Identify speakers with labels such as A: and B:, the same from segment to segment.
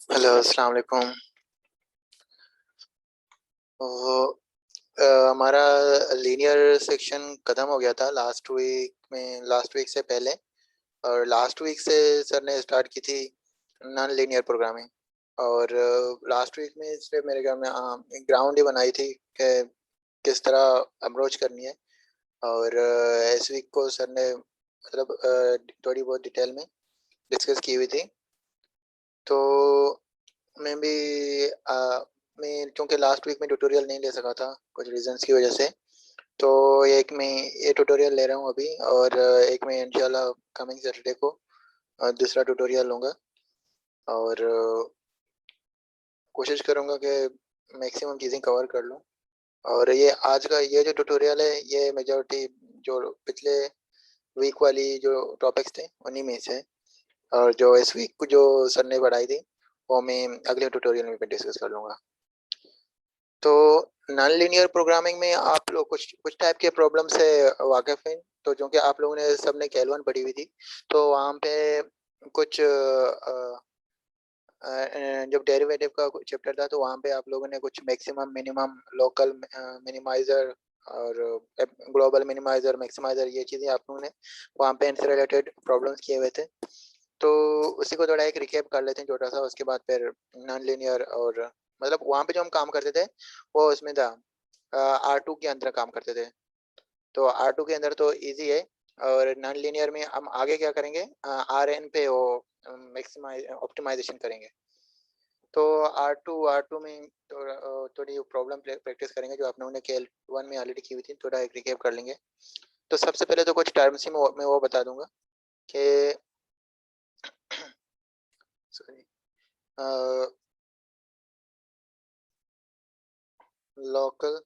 A: Hello, अस्सलाम वालेकुम। वो हमारा लीनियर सेक्शन ख़त्म हो गया था लास्ट वीक से पहले। और लास्ट वीक से सर ने स्टार्ट की थी नॉन लीनियर प्रोग्रामिंग। और लास्ट वीक में सिर्फ मेरे ख्याल में एक ग्राउंड ही बनाई थी कि किस तरह अप्रोच करनी है। और इस वीक को सर ने मतलब थोड़ी बहुत डिटेल में डिस्कस की हुई थी। तो मैं भी मैं क्योंकि लास्ट वीक में ट्यूटोरियल नहीं ले सका था कुछ रीजंस की वजह से। तो एक मैं ये ट्यूटोरियल ले रहा हूँ अभी, और एक मैं इंशाल्लाह कमिंग सैटरडे को दूसरा ट्यूटोरियल लूँगा। और कोशिश करूँगा कि मैक्सिमम चीज़ें कवर कर लूँ। और ये आज का ये जो ट्यूटोरियल है ये मेजॉरिटी जो पिछले वीक वाली जो टॉपिक्स थे उन्हीं में से है। और जो इस वीक जो सर ने पढ़ाई थी वो मैं अगले ट्यूटोरियल में भी डिस्कस कर लूँगा। तो नॉन लीनियर प्रोग्रामिंग में आप लोग कुछ कुछ टाइप के प्रॉब्लम से वाकिफ हैं। तो जो कि आप लोगों ने सबने कैलवन पढ़ी हुई थी, तो वहाँ पे कुछ जब डेरिवेटिव का चैप्टर था तो वहाँ पे आप लोगों ने कुछ मैक्सिमम मिनिमम लोकल मिनिमाइजर और ग्लोबल मिनिमाइजर मैक्सिमाइजर ये चीज़ें आप लोगों ने वहाँ पे इनसे रिलेटेड प्रॉब्लम्स किए हुए थे। तो उसी को थोड़ा एक रिकेप कर लेते हैं छोटा सा, उसके बाद फिर नॉन लीनियर और मतलब वहाँ पे जो हम काम करते थे वो उसमें था R2 के अंदर काम करते थे। तो R2 के अंदर तो इजी है। और नॉन लीनियर में हम आगे क्या करेंगे, RN पे वो मैक्सिमाइज ऑप्टिमाइजेशन करेंगे। तो R2 में थोड़ी प्रॉब्लम प्रैक्टिस करेंगे जो आप लोगों ने केल वन में ऑलरेडी की हुई थी, थोड़ा एक रिकेप कर लेंगे। तो सबसे पहले तो कुछ टर्म्स ही मैं वो बता दूंगा कि सॉरी लोकल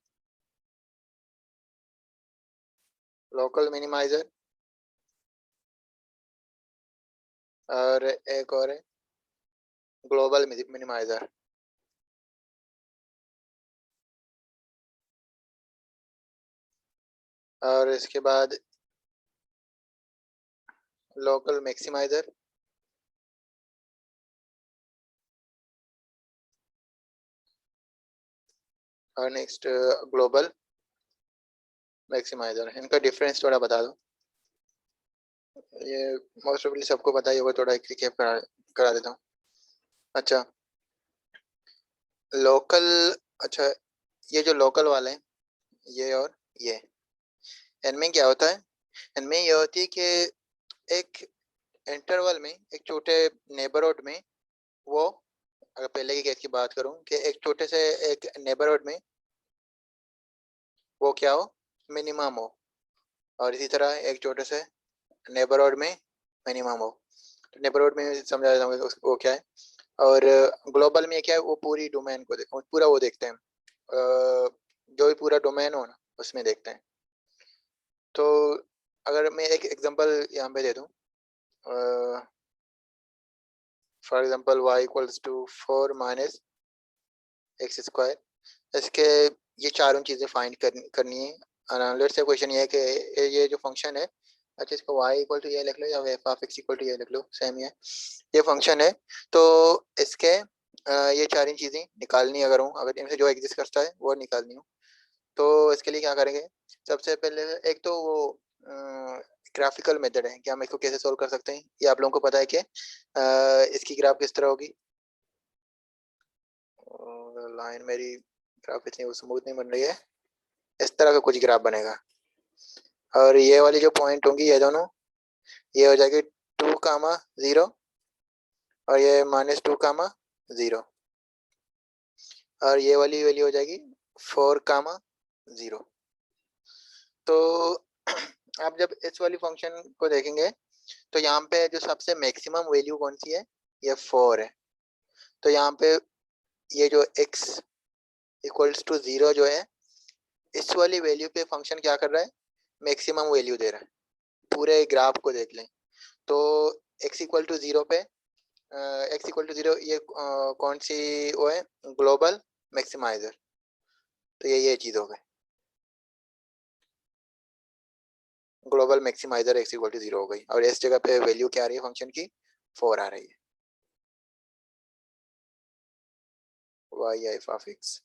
A: लोकल मिनिमाइजर और एक और है ग्लोबल मिनिमाइजर। और इसके बाद लोकल मैक्सिमाइजर। और नेक्स्ट ग्लोबल मैक्सिमाइजर। इनका डिफरेंस थोड़ा बता दो। ये मोस्ट ऑफली सबको पता ही होगा, थोड़ा एक रिकेप करा देता हूँ। अच्छा, लोकल। अच्छा, ये जो लोकल वाले हैं ये और ये, इनमें क्या होता है, इनमें ये होती है कि एक इंटरवल में एक छोटे नेबरहुड में वो, अगर पहले की केस की बात करूं कि एक छोटे से एक नेबरहुड में वो क्या हो, मिनिमम हो। और इसी तरह एक छोटे से नेबरहुड में मिनिमम हो। तो नेबरहुड में समझा देता हूँ वो क्या है। और ग्लोबल में क्या है, वो पूरी डोमेन को पूरा वो देखते हैं। जो भी पूरा डोमेन हो ना उसमें देखते हैं। तो अगर मैं एक एग्जांपल यहाँ पे दे दूँ, for example y equals to 4 minus x square. इसके ये चारों चीज़ें फाइंड करनी है। लेट्स से क्वेश्चन ये है कि ये जो फंक्शन है, अच्छा इसको y इक्वल टू ये लिख लो या f of x equal to ये लिख लो, सेम ही है। ये फंक्शन है। तो इसके ये सारी चीज़ें निकालनी अगर हूँ, अगर इनसे जो एग्जिस्ट करता है वो निकालनी हो, तो इसके लिए क्या करेंगे। सबसे पहले एक तो वो ग्राफिकल मेथड है कि हम इसको कैसे सोल्व कर सकते हैं। ये आप लोगों को पता है कि इसकी ग्राफ किस तरह होगी। लाइन मेरी ग्राफ इतनी वो स्मूथ नहीं बन रही है। इस तरह का कुछ ग्राफ बनेगा। और ये वाली जो पॉइंट होंगी ये दोनों, ये हो जाएगी 2, 0। और ये -2, 0। और ये वाली वैल्यू हो जाएगी 4, 0। तो आप जब इस वाली फंक्शन को देखेंगे तो यहाँ पे जो सबसे मैक्सिमम वैल्यू कौन सी है, ये 4 है। तो यहाँ पे ये जो x इक्वल्स टू 0 जो है, इस वाली वैल्यू पे फंक्शन क्या कर रहा है, मैक्सिमम वैल्यू दे रहा है। पूरे ग्राफ को देख लें तो x इक्वल टू 0 पे x इक्वल टू 0 ये कौन सी वो है, ग्लोबल मैक्सिमाइजर। तो ये चीज़ हो गई, global maximiser x equal to 0 हो गई। और इस जगह पे वैल्यू क्या आ रही है फंक्शन की, 4 आ रही है। y या एफ ऑफ एक्स,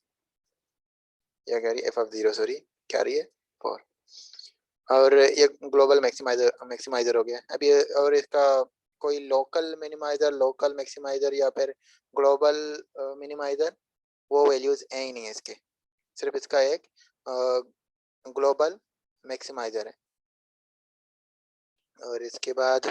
A: या कह रही है एफ ऑफ जीरो, सॉरी क्या रही है 4, और ये ग्लोबल मैक्सिमाइजर हो गया। अब ये और इसका कोई लोकल मिनिमाइजर, लोकल मैक्सिमाइजर या फिर ग्लोबल मिनिमाइजर, वो वैल्यूज है ही नहीं है इसके, सिर्फ इसका एक ग्लोबल मैक्सिमाइजर है। और इसके बाद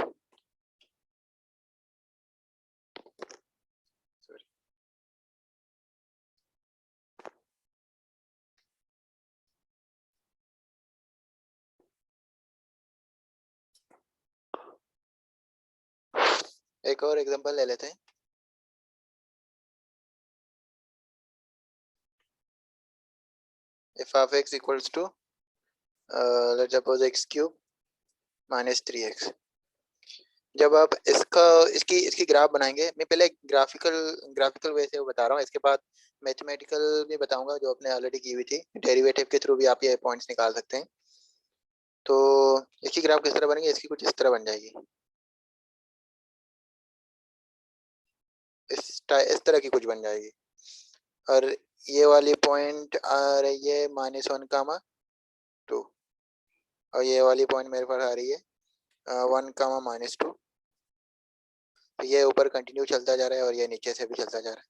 A: एक और एग्जांपल ले लेते हैं। F of x equals to let's suppose x cube minus 3x। जब आप इसकी ग्राफ बनाएंगे, मैं पहले ग्राफिकल वे से बता रहा हूँ, इसके बाद मैथमेटिकल भी बताऊंगा जो आपने ऑलरेडी की हुई थी, डेरिवेटिव के थ्रू भी आप ये पॉइंट्स निकाल सकते हैं। तो इसकी ग्राफ किस तरह बनेगी, इसकी कुछ इस तरह बन जाएगी, इस तरह की कुछ बन जाएगी। और ये वाली पॉइंट आ रही है -1, 2, और ये वाली पॉइंट मेरे पास आ रही है 1, -2। तो ये ऊपर कंटिन्यू चलता जा रहा है और ये नीचे से भी चलता जा रहा है।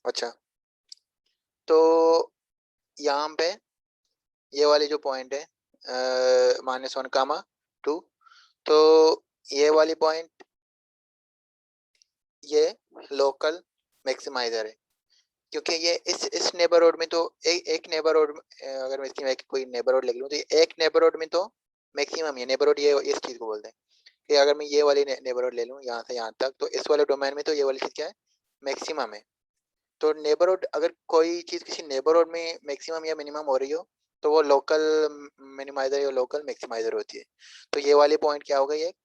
A: अच्छा, तो यहाँ पे ये वाली जो पॉइंट है -1, 2, तो ये वाली पॉइंट ये लोकल मैक्सिमाइजर है, क्योंकि ये इस नेबरहुड में तो एक नेबरहुड, अगर मैं इसकी कोई नेबरहुड लिख लूँ तो ये एक नेबरहुड में तो मैक्सिमम है। नेबरहुड ये इस चीज को बोलते हैं कि अगर मैं ये वाली नेबरहुड ले लूँ यहाँ से यहाँ तक, तो इस वाले डोमेन में तो ये वाली चीज क्या है, मैक्सिमम है। तो नेबरहुड, अगर कोई चीज किसी नेबरहुड में मैक्सिमम या मिनिमम हो रही हो तो वो लोकल मिनिमाइजर या लोकल मैक्सिमाइजर होती है। तो ये वाली पॉइंट क्या हो गई, एक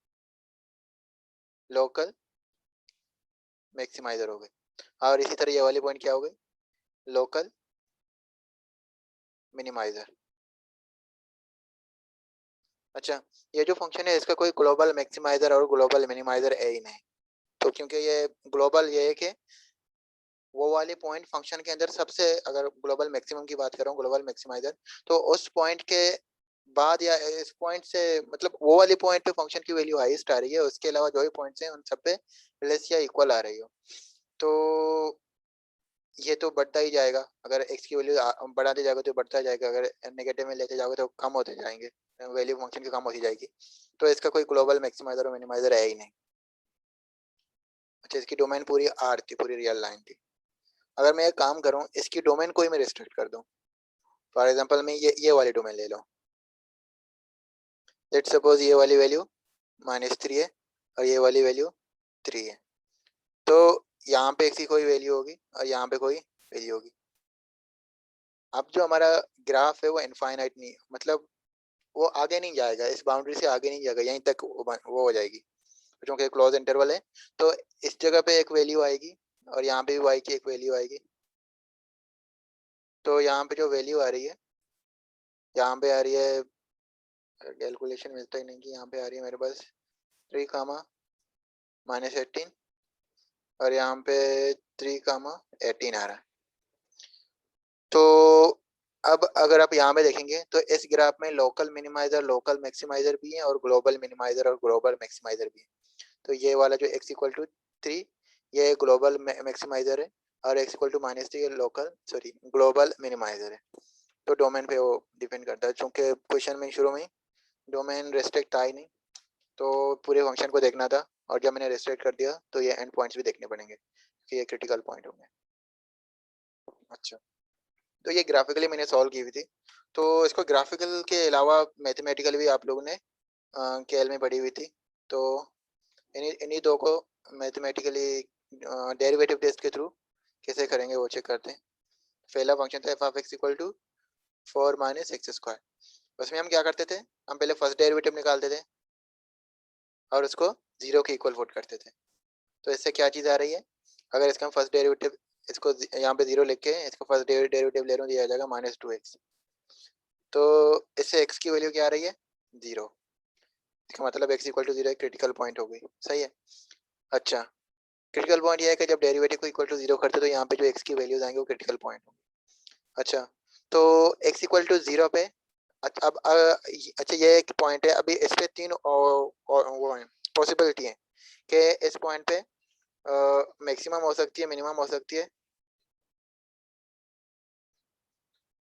A: लोकल मैक्सिमाइजर हो गई, और इसी तरह ये वाली पॉइंट क्या हो गई, लोकल मिनिमाइजर। अच्छा, ये जो फंक्शन है इसका कोई ग्लोबल मैक्सिमाइजर और ग्लोबल मिनिमाइजर है ही नहीं। तो क्योंकि ये ग्लोबल ये है कि वो वाले पॉइंट फंक्शन के अंदर सबसे, अगर ग्लोबल मैक्सिमम की बात कर रहा हूँ, ग्लोबल मैक्सिमाइजर, तो उस पॉइंट के बाद या इस पॉइंट से, मतलब वो वाली पॉइंट पे फंक्शन की वैल्यू हाईएस्ट आ रही है, उसके अलावा जो भी पॉइंट्स हैं उन सब पे लेस या इक्वल आ रही हो, तो ये तो बढ़ता ही जाएगा। अगर एक्स की वैल्यू बढ़ाते जाएगा तो बढ़ता जाएगा, अगर नेगेटिव में लेते जाओगे तो कम होते जाएंगे, वैल्यू फंक्शन की कम होती जाएगी। तो इसका कोई ग्लोबल मैक्सिमाइजर और मिनिमाइजर है ही नहीं। अच्छा, इसकी डोमेन पूरी आर थी, पूरी रियल लाइन थी। अगर मैं एक काम करूँ, इसकी डोमेन को ही मैं रिस्ट्रिक्ट कर दूँ, फॉर एग्जांपल मैं ये वाली डोमेन ले लूँ, लेट्स सपोज ये वाली वैल्यू -3 है और ये वाली वैल्यू 3 है, तो यहाँ पे एक्स की कोई वैल्यू होगी और यहाँ पे कोई वैल्यू होगी। अब जो हमारा ग्राफ है वो इनफाइनाइट नहीं, मतलब वो आगे नहीं जाएगा, इस बाउंड्री से आगे नहीं जाएगा, यहीं तक वो हो जाएगी, क्योंकि क्लोज इंटरवल है। तो इस जगह पे एक वैल्यू आएगी और यहाँ पे भी वाई की एक वैल्यू आएगी। तो यहाँ पे जो वैल्यू आ रही है, यहाँ पे आ रही है, कैलकुलेशन मिलता ही नहीं, कि यहाँ पे आ रही है मेरे पास 3, -18, और यहाँ पे 3, 18 आ रहा है। तो अब अगर आप यहाँ पे देखेंगे तो इस ग्राफ में लोकल मिनिमाइजर, लोकल मैक्सिमाइजर भी है और ग्लोबल मिनिमाइजर और ग्लोबल मैक्सिमाइजर भी है। तो ये वाला जो x = 3, ये ग्लोबल मैक्सिमाइजर है, और x = -3 ये लोकल, सॉरी ग्लोबल मिनिमाइजर है। तो डोमेन पे वो डिपेंड करता है, क्योंकि क्वेश्चन में शुरू में डोमेन रेस्ट्रिक्ट था ही नहीं, तो पूरे फंक्शन को देखना था, और जब मैंने रेस्ट्रिक्ट कर दिया तो ये एंड पॉइंट्स भी देखने पड़ेंगे कि ये क्रिटिकल पॉइंट होंगे। अच्छा, तो ये ग्राफिकली मैंने सॉल्व की हुई थी। तो इसको ग्राफिकल के अलावा मैथमेटिकल भी आप लोगों ने केएल में पढ़ी हुई थी। तो इन्हीं दो को मैथमेटिकली डेरिवेटिव टेस्ट के थ्रू कैसे करेंगे वो चेक करते हैं। पहला फंक्शन था f(x = 4 - x²). उसमें हम क्या करते थे, हम पहले फर्स्ट डेरिवेटिव निकालते थे और उसको 0 के इक्वल पुट करते थे। तो इससे क्या चीज़ आ रही है, अगर इसका हम फर्स्ट डेरिवेटिव, इसको यहाँ पे 0 लिख के इसको फर्स्ट डेरिवेटिव ले रहा हूँ, दिया जाएगा -2x। तो इससे x की वैल्यू क्या आ रही है, 0। इसका मतलब x = 0 एक क्रिटिकल पॉइंट हो गई, सही है। अच्छा, क्रिटिकल पॉइंट ये है कि जब डेरिवेटिव को इक्वल टू 0 करते तो यहाँ पे जो x की वैल्यूज आएंगे वो क्रिटिकल पॉइंट होंगे। अच्छा, तो x इक्वल टू 0 पे अच्छा अब अच्छा ये एक पॉइंट है, अभी इस पे तीन वो है पॉसिबिलिटी है कि इस पॉइंट पे मैक्सिमम हो सकती है, मिनिमम हो सकती है,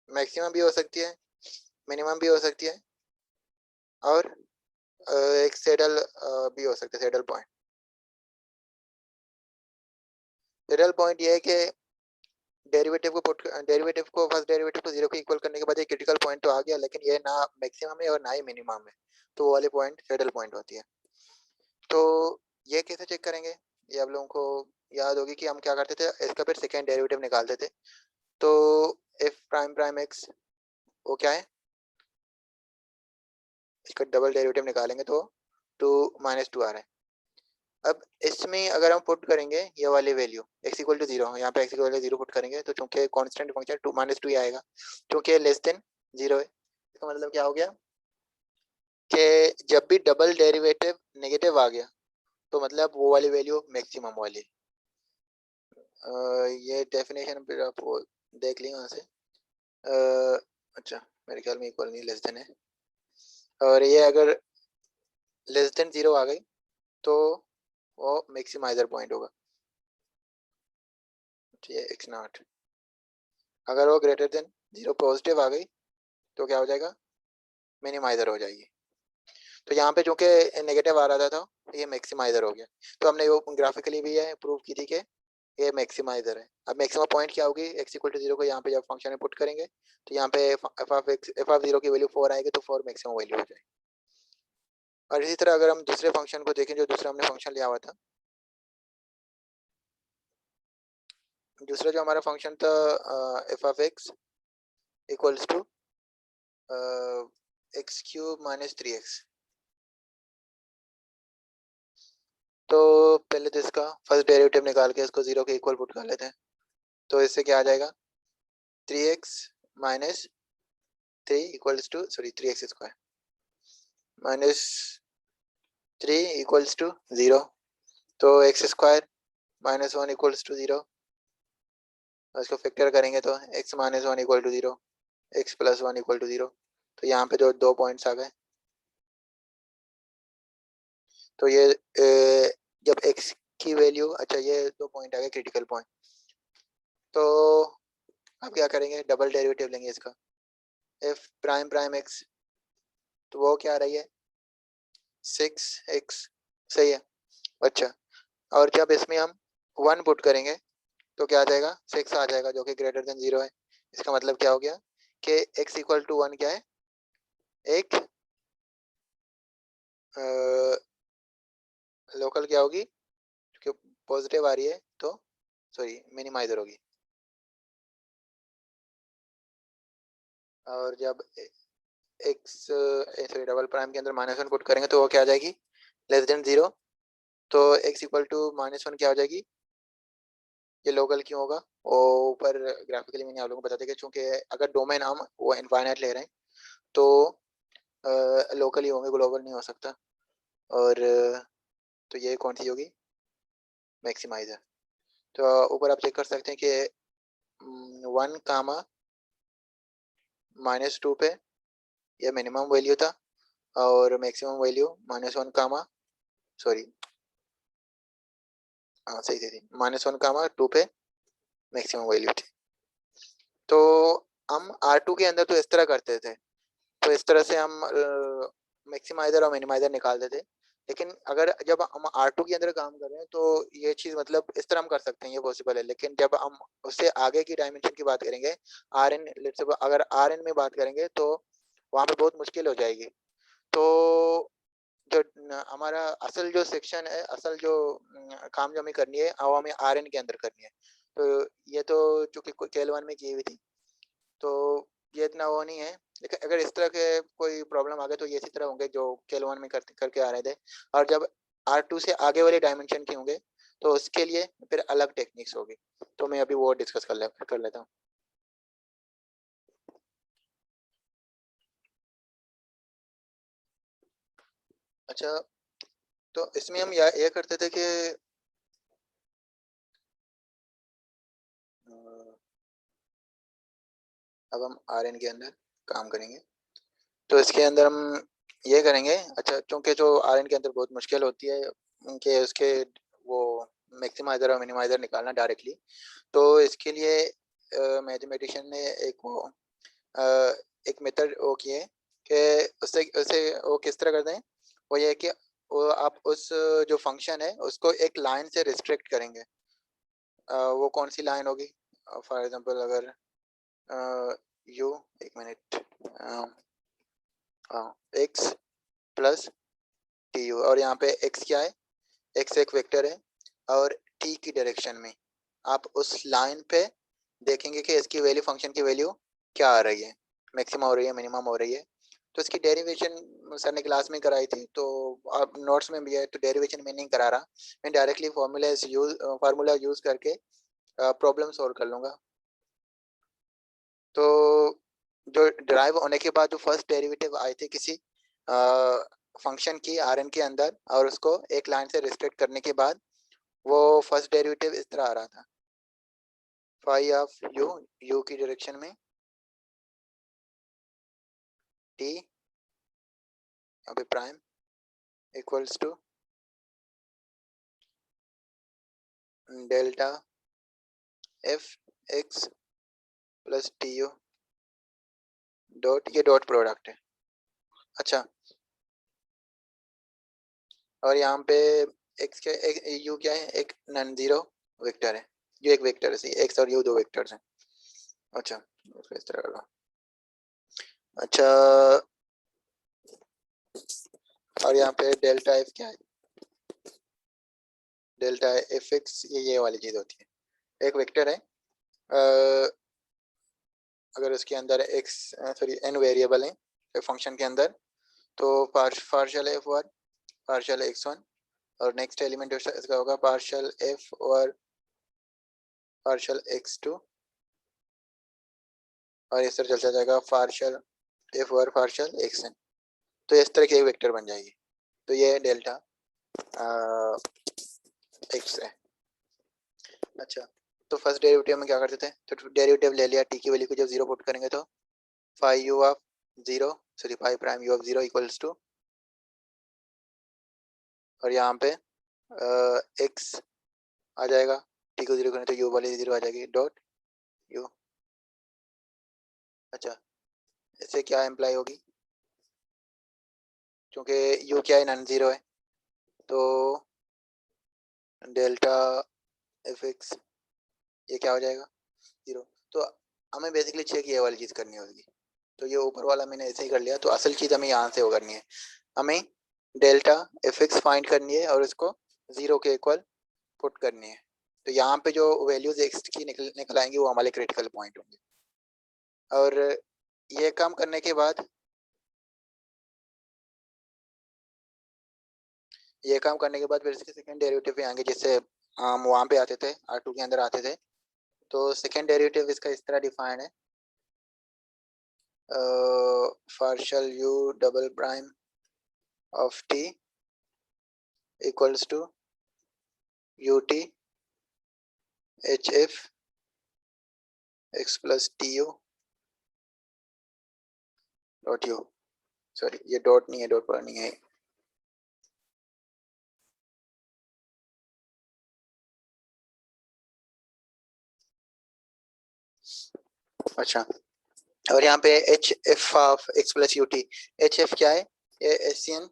A: मैक्सिमम भी हो सकती है, मिनिमम भी हो सकती है, और एक सैडल भी हो सकता है, सैडल पॉइंट। सैडल पॉइंट ये है कि डेरिवेटिव को फर्स्ट डेरिवेटिव को 0 के इक्वल करने के बाद एक क्रिटिकल पॉइंट तो आ गया, लेकिन ये ना मैक्सिमम है और ना ही मिनिमम है, तो वो वाली पॉइंट सैडल पॉइंट होती है। तो ये कैसे चेक करेंगे, ये आप लोगों को याद होगी कि हम क्या करते थे, इसका फिर सेकेंड डेरिवेटिव निकालते थे। तो एफ प्राइम प्राइम एक्स वो क्या है, इसका डबल डेरिवेटिव निकालेंगे तो 2 -2 आ रहा है। अब इसमें अगर हम पुट करेंगे ये वाली वैल्यू x इक्वल टू 0, यहाँ पे x इक्वल टू 0 पुट करेंगे तो चूंकि कांस्टेंट फंक्शन 2 -2 ही आएगा, क्योंकि लेस देन 0 है। इसका मतलब क्या हो गया कि जब भी डबल डेरिवेटिव नेगेटिव आ गया तो मतलब वो वाली वैल्यू मैक्सिमम वाली। ये डेफिनेशन फिर आप वो देख ली वहाँ से। अच्छा, मेरे ख्याल में इक्वल नहीं लेस देन है, और ये अगर लेस देन 0 आ गई तो वो मैक्सिमाइजर पॉइंट होगा, ठीक है, x नॉट। अगर वो ग्रेटर देन 0 पॉजिटिव आ गई तो क्या हो जाएगा, मिनिमाइजर हो जाएगी। तो यहाँ पे चूंकि नेगेटिव आ रहा था तो ये मैक्सिमाइजर हो गया, तो हमने वो ग्राफिकली भी ये प्रूव की थी कि ये मैक्सिमाइजर है। अब मैक्सिमम पॉइंट क्या होगी, x इक्वल टू 0 को यहाँ पे जब फंक्शन में पुट करेंगे तो यहाँ पे एफ ऑफ 0 की वैल्यू 4 आएगी, तो 4 मैक्सिमम वैल्यू हो जाएगी। और इसी तरह अगर हम दूसरे फंक्शन को देखें, जो दूसरा हमने फंक्शन लिया हुआ था, दूसरा जो हमारा फंक्शन था f of x equals to x cube minus 3x। तो पहले तो इसका फर्स्ट डेरिवेटिव निकाल के इसको 0 के इक्वल पुट कर लेते हैं, तो इससे क्या आ जाएगा, 3x minus 3 equals to sorry 3x square minus 3 equals to 0। तो x square minus 1 equals to 0, इसको फैक्टर करेंगे तो x minus 1 equal to 0, x plus 1 equal to 0। तो यहाँ पे जो दो पॉइंट्स आ गए, तो ये जब x की वैल्यू, अच्छा ये दो पॉइंट आ गए क्रिटिकल पॉइंट, तो अब क्या करेंगे, डबल डेरिवेटिव लेंगे इसका, एफ प्राइम प्राइम एक्स, तो वो क्या आ रही है 6x, सही है। अच्छा, और जब इसमें हम 1 पुट करेंगे तो क्या आ जाएगा, 6 आ जाएगा, जो कि ग्रेटर देन 0 है। इसका मतलब क्या हो गया कि x इक्वल टू 1 क्या है, एक लोकल क्या होगी, क्योंकि पॉजिटिव आ रही है तो सॉरी मिनिमाइजर होगी। और जब एक्स सॉरी डबल प्राइम के अंदर -1 पुट करेंगे तो वो क्या आ जाएगी, लेस देन 0। तो x इक्वल टू -1 क्या हो जाएगी, ये लोकल क्यों होगा, वो ऊपर ग्राफिकली मैंने आप लोगों को बता दिया कि चूंकि अगर डोमेन हम वो इनफाइनाइट ले रहे हैं तो लोकल ही होंगे, ग्लोबल नहीं हो सकता। और तो ये कौन सी होगी, मैक्सिमाइजर। तो ऊपर आप चेक कर सकते हैं कि 1 कामा -2 पे ये मिनिमम वैल्यू था, और मैक्सिमम वैल्यू -1 कामा सॉरी हाँ सही थी, -1 कामा 2 पे मैक्सिमम वैल्यू थी। तो हम R2 के अंदर तो इस तरह करते थे, तो इस तरह से हम मैक्सिमाइजर और मिनिमाइजर निकालते थे। लेकिन अगर जब हम R2 के अंदर काम कर रहे हैं तो ये चीज़ मतलब इस तरह हम कर सकते हैं, ये पॉसिबल है। लेकिन जब हम उससे आगे की डायमेंशन की बात करेंगे, आर एन लेट्स से अगर आर एन में बात करेंगे तो वहाँ पे बहुत मुश्किल हो जाएगी। तो जो हमारा असल जो सेक्शन है, असल जो काम जो हमें करनी है वो हमें आर एन के अंदर करनी है। तो ये तो चूंकि केल वन में की हुई थी तो ये इतना वो नहीं है, लेकिन अगर इस तरह के कोई प्रॉब्लम आ गए तो ये इसी तरह होंगे जो केल वन में करके आ रहे थे। और जब R2 से आगे वाले डायमेंशन के होंगे तो उसके लिए फिर अलग टेक्निक्स होगी, तो मैं अभी वो डिस्कस कर लेता हूँ। अच्छा, तो इसमें हम ये करते थे कि अब हम आर एन के अंदर काम करेंगे। तो इसके अंदर हम ये करेंगे। अच्छा, चूंकि जो आर एन के अंदर बहुत मुश्किल होती है उनके उसके वो मैक्सिमाइजर और मिनिमाइजर निकालना डायरेक्टली, तो इसके लिए मैथमेटिशियन ने एक मेथड वो किए कि उससे उसे वो किस तरह करते हैं। वो ये है कि वो आप उस जो फंक्शन है उसको एक लाइन से रिस्ट्रिक्ट करेंगे। वो कौन सी लाइन होगी? फॉर एग्जांपल अगर यू, एक minute, x plus t you, और यहाँ पे एक्स क्या है? एक्स एक वेक्टर है और टी की डायरेक्शन में आप उस लाइन पे देखेंगे कि इसकी वैल्यू, फंक्शन की वैल्यू क्या आ रही है, मैक्सिमम हो रही है, मिनिमम हो रही है। तो इसकी डेरिवेशन सर ने क्लास में कराई थी, तो आप नोट्स में भी है, तो डेरिवेशन में नहीं करा रहा, मैं डायरेक्टली फार्मूला यूज करके प्रॉब्लम सॉल्व कर लूँगा। तो जो ड्राइव होने के बाद जो फर्स्ट डेरिवेटिव आए थे किसी फंक्शन की आर एन के अंदर, और उसको एक लाइन से रिस्ट्रिक्ट करने के बाद वो फर्स्ट डेरिवेटिव इस तरह आ रहा था, फाई ऑफ यू, यू की डायरेक्शन में टी अभी prime equals to delta f x plus t u dot, ये डॉट प्रोडक्ट है। अच्छा, और यहाँ पे एक्स क्या, यू क्या है? एक नॉन जीरो वेक्टर है, यू एक वेक्टर है, सही, एक्स और यू दो वेक्टर्स हैं। अच्छा, इसको इस तरह करो। अच्छा, और यहाँ पे डेल्टा एफ क्या है? डेल्टा एफ एक्स, ये वाली चीज होती है, एक वेक्टर है। अगर उसके अंदर एक्स, सॉरी एन वेरिएबल है फंक्शन के अंदर, तो partial F one, partial x one, और नेक्स्ट एलिमेंट इसका होगा पार्शियल एफ और पार्शियल एक्स टू, और इस तरह चलता जाएगा पार्शियल एफ और पार्शियल एक्स एन। तो इस तरह की एक वेक्टर बन जाएगी। तो ये डेल्टा एक्स है। अच्छा, तो फर्स्ट डेरिवेटिव में क्या करते थे? तो डेरिवेटिव ले लिया, टी की वैल्यू को जब जीरो पुट करेंगे तो phi u of zero, sorry phi prime u of zero equals to, और यहाँ पे एक्स आ जाएगा, टी को जीरो करें तो यू वाली जीरो आ जाएगी, डॉट यू। अच्छा, इससे क्या इम्प्लाई होगी? क्योंकि यू क्या है, नॉन जीरो है, तो डेल्टा एफ एक्स ये क्या हो जाएगा? जीरो। तो हमें बेसिकली चेक ये वाली चीज़ करनी होगी। तो ये ऊपर वाला मैंने ऐसे ही कर लिया, तो असल चीज़ हमें यहाँ से वो करनी है, हमें डेल्टा एफ एक्स फाइंड करनी है और इसको जीरो के इक्वल पुट करनी है। तो यहाँ पे जो वैल्यूज एक्स की निकल आएंगी वो हमारे क्रिटिकल पॉइंट होंगे। और ये काम करने के बाद, ये काम करने के बाद फिर इसके सेकंड डेरिवेटिव पे आएंगे, जिससे हम वहाँ पे आते थे, R2 के अंदर आते थे। तो सेकंड डेरिवेटिव इसका इस तरह डिफाइन है, partial u double prime of t equals to u t h f x plus t u dot u, sorry ये डॉट नहीं है, डॉट पर नहीं है। अच्छा, और यहाँ पे H F of x plus you t, h F क्या है? ये एशियन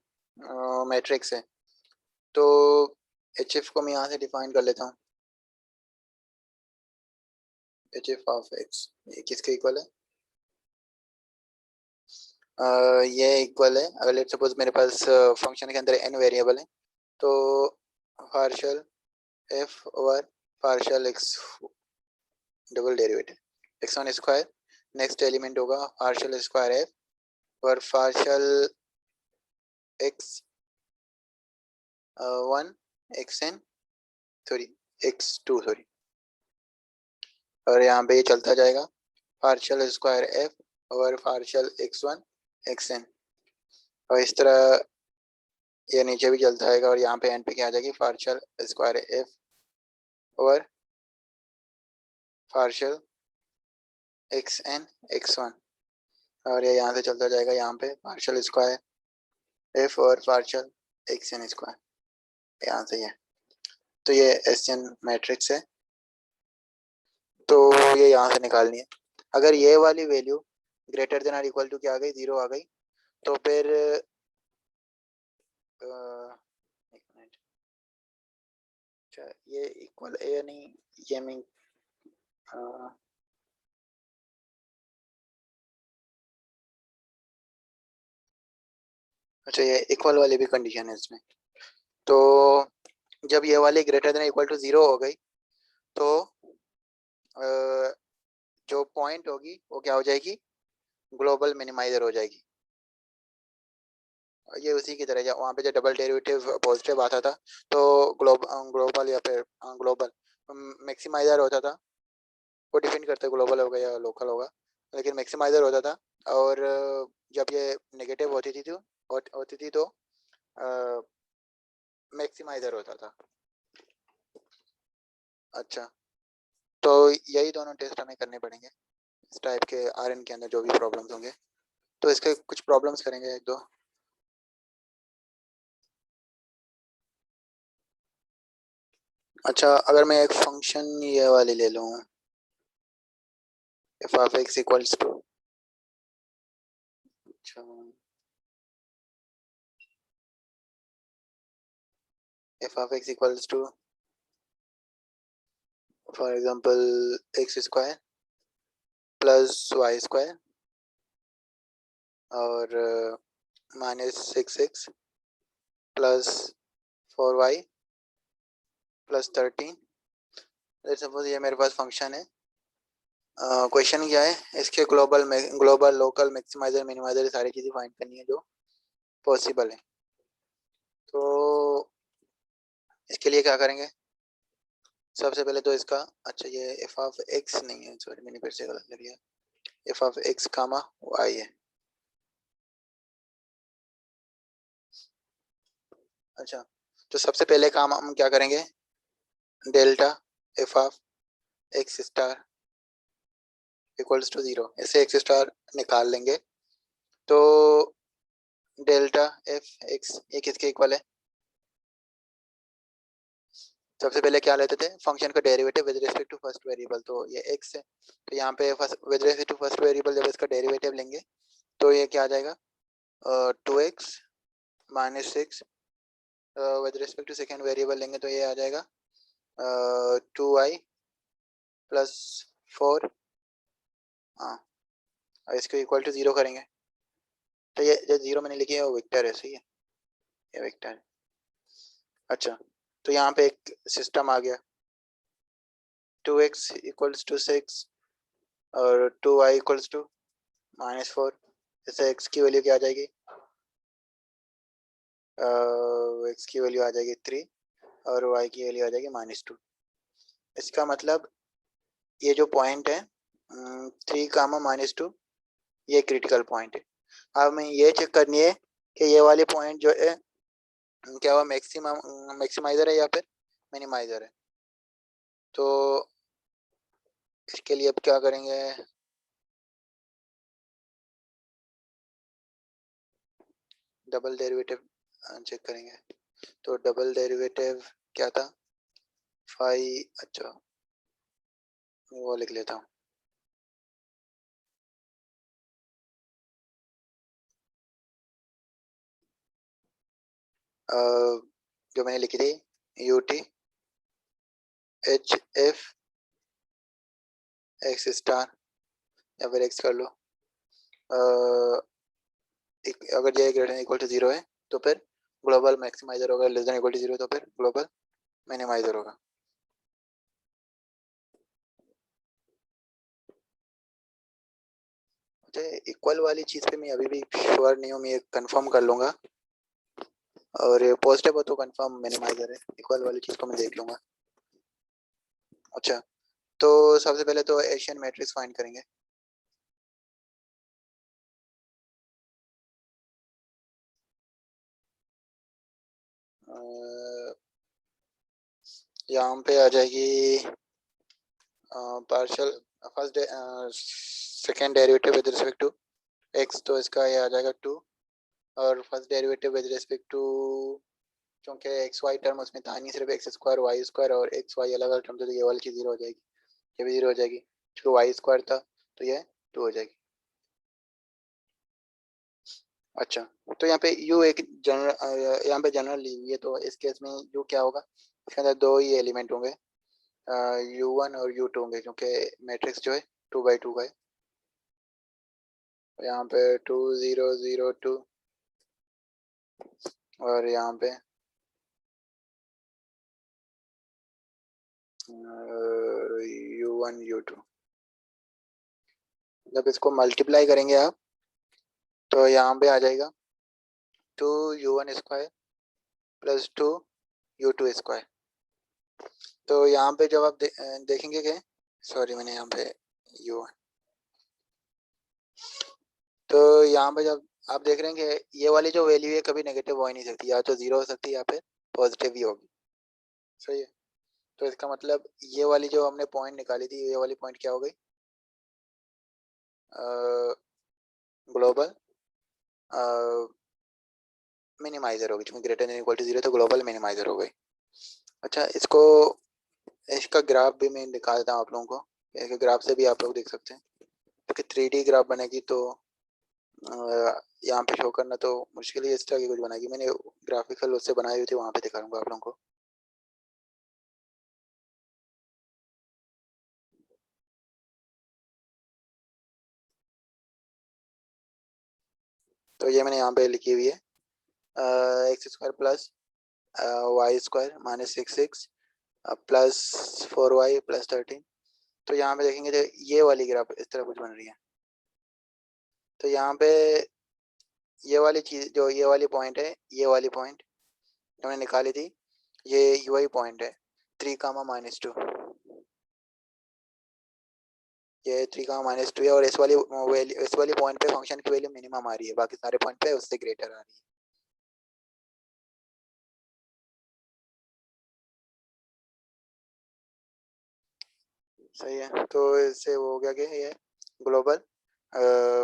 A: मैट्रिक्स है। तो एच एफ को मैं यहाँ से डिफाइन कर लेता हूँ, एच एफ ऑफ एक्स ये किसके इक्वल है? ये इक्वल है, अगर लेट सपोज मेरे पास फंक्शन के अंदर एन वेरिएबल है, तो partial f over partial x double derivative x one square, next element होगा पार्शियल स्क्वायर एफ और partial x one x n, sorry x two, sorry, और यहाँ पे ये चलता जाएगा पार्शियल स्क्वायर एफ और partial x one x n, और इस तरह ये नीचे भी चलता आएगा, और यहाँ पे एंड पे क्या आ जाएगी? पार्शियल स्क्वायर एफ और partial x n x one, और ये यहाँ से चलता जाएगा यहाँ पे पार्शियल स्क्वायर एफ और पार्शियल एक्स एन स्क्वायर यहाँ से है। तो ये एस एन मैट्रिक्स है, तो ये यहाँ से निकालनी है। अगर ये वाली वैल्यू ग्रेटर देन और इक्वल टू क्या आ गई, 0 आ गई, तो फिर एक मिनट, अच्छा ये इक्वल ए नहीं, ये मीन अच्छा ये इक्वल वाली भी कंडीशन है इसमें। तो जब ये वाली ग्रेटर देन इक्वल टू 0 हो गई, तो जो पॉइंट होगी वो क्या हो जाएगी, ग्लोबल मिनिमाइजर हो जाएगी। ये उसी की तरह वहाँ पे जो डबल डेरिवेटिव पॉजिटिव आता था, तो ग्लोबल या फिर ग्लोबल मैक्सिमाइजर होता था, वो डिफाइन करते ग्लोबल होगा या लोकल होगा, लेकिन मैक्सिमाइजर होता था। और जब ये नेगेटिव होती थी तो मैक्सिमाइजर होता था। अच्छा, तो यही दोनों टेस्ट हमें करने पड़ेंगे इस टाइप के आरएन के अंदर जो भी प्रॉब्लम्स होंगे। तो इसके कुछ प्रॉब्लम्स करेंगे एक दो। अच्छा, अगर मैं एक फंक्शन ये वाली ले लूँ, F of x equals to, अच्छा F of x equals to for example X square plus Y square और -6x plus 4y plus 13। Let's suppose ये मेरे पास फंक्शन है। क्वेश्चन क्या है, इसके ग्लोबल लोकल मैक्सिमाइजर मिनिमाइजर सारी चीज़ें फाइंड करनी है जो पॉसिबल है। तो इसके लिए क्या करेंगे, सबसे पहले तो इसका, अच्छा ये एफ ऑफ एक्स नहीं है, सॉरी मैंने फिर से गलत कर दिया, f of x comma y है। अच्छा, तो सबसे पहले काम हम क्या करेंगे, delta f of x star equals to 0, ऐसे एक्स स्टार निकाल लेंगे। तो डेल्टा एफ एक्स ये किसके इक्वल है, सबसे पहले क्या लेते थे, फंक्शन का derivative with respect to first variable, तो ये एक्स है, तो यहाँ पे with respect to first variable जब इसका डेरिवेटिव लेंगे तो ये क्या आ जाएगा, 2x -6, with respect to second variable लेंगे तो ये आ जाएगा 2y प्लस 4, हाँ, और इसको इक्वल टू 0 करेंगे, तो ये जो 0 मैंने लिखी है वो वेक्टर है, सही है, ये वेक्टर है। अच्छा, तो यहाँ पे एक सिस्टम आ गया, 2x इक्वल्स टू 6 और 2y इक्वल्स टू -4, जैसे x की वैल्यू क्या आ जाएगी, x की वैल्यू आ जाएगी 3 और y की वैल्यू आ जाएगी -2। इसका मतलब ये जो पॉइंट है 3 कामा -2, ये क्रिटिकल पॉइंट है। अब हमें ये चेक करनी है कि ये वाले पॉइंट जो है क्या वो मैक्सिमाइजर है या फिर मिनिमाइजर है। तो इसके लिए अब क्या करेंगे, डबल डेरिवेटिव चेक करेंगे। तो डबल डेरिवेटिव क्या था, अच्छा मैं वो लिख लेता हूँ, जो मैंने लिखी थी UT HF एक्स स्टार या फिर एक्स कर लो, अगर ये ग्रेटर इक्वल टू 0 है तो फिर ग्लोबल मैक्सिमाइजर होगा, लेस देन इक्वल टू 0 तो फिर ग्लोबल मिनिमाइजर होगा। मुझे इक्वल वाली चीज़ पे मैं अभी भी श्योर नहीं हूँ, मैं कंफर्म कर लूँगा, और पॉजिटिव हो तो कंफर्म मिनिमाइजर है, इक्वल वाली चीज़ को मैं देख लूँगा। अच्छा, तो सबसे पहले तो एशियन मैट्रिक्स फाइंड करेंगे। यहाँ पे आ जाएगी partial first second derivative with respect to x, तो इसका ये आ जाएगा 2, और first derivative with respect to, क्योंकि एक्स वाई टर्म उसमें था नहीं, सिर्फ एक्स स्क्वायर वाई स्क्वायर और एक्स वाई अलग अलग टर्म थे, तो ये वाली चीज़ जीरो हो जाएगी, ये भी जीरो हो जाएगी, क्योंकि वाई स्क्वायर था तो ये 2 हो जाएगी। अच्छा, तो यहाँ पे u एक जनरल, यहाँ पे जनरल ली हुई है, तो इस केस में u क्या होगा, इसके अंदर दो ही एलिमेंट होंगे, u1 और u2 होंगे, क्योंकि मैट्रिक्स जो है 2 by 2 का है। यहाँ पे 2 0 0 2, और यहाँ पे u1 u2। जब इसको मल्टीप्लाई करेंगे आप, तो यहाँ पे आ जाएगा 2u1 square plus 2u2 square. तो यहाँ पे जब आप देखेंगे कि, सॉरी मैंने यहाँ पे u1, तो यहाँ पे जब आप देख रहे हैं कि ये वाली जो वैल्यू है कभी नेगेटिव हो ही नहीं सकती, या तो जीरो हो सकती है या फिर पॉजिटिव ही होगी, सही है। तो इसका मतलब ये वाली जो हमने पॉइंट निकाली थी, ये वाली पॉइंट क्या हो गई, ग्लोबल मिनिमाइजर होगी, क्योंकि greater than equal to zero, तो ग्लोबल मिनिमाइजर हो गई। अच्छा, इसको, इसका ग्राफ भी मैं दिखा देता हूँ आप लोगों को, इसके ग्राफ से भी आप लोग देख सकते हैं, क्योंकि 3D ग्राफ बनेगी तो यहाँ पे शो करना तो मुश्किल ही, इस तरह की कुछ बनाएगी, मैंने ग्राफिकल उससे बनाई हुई थी, वहाँ पे दिखा दूंगा आप लोगों को। तो ये मैंने यहाँ पे लिखी हुई है, x square plus Y square minus 6x plus 4y plus 13। तो यहाँ पे देखेंगे तो ये वाली ग्राफ इस तरह कुछ बन रही है। तो यहाँ पे ये वाली चीज़, जो ये वाली पॉइंट है, ये वाली पॉइंट जो मैंने निकाली थी, ये वही पॉइंट है 3, -2, ये 3, -2 है, और इस वाली वैल्यू, इस वाली पॉइंट पे फंक्शन की वैल्यू मिनिमम आ रही है, बाकी सारे पॉइंट पे उससे ग्रेटर आ रही है। सही है, तो इससे वो हो गया कि ये ग्लोबल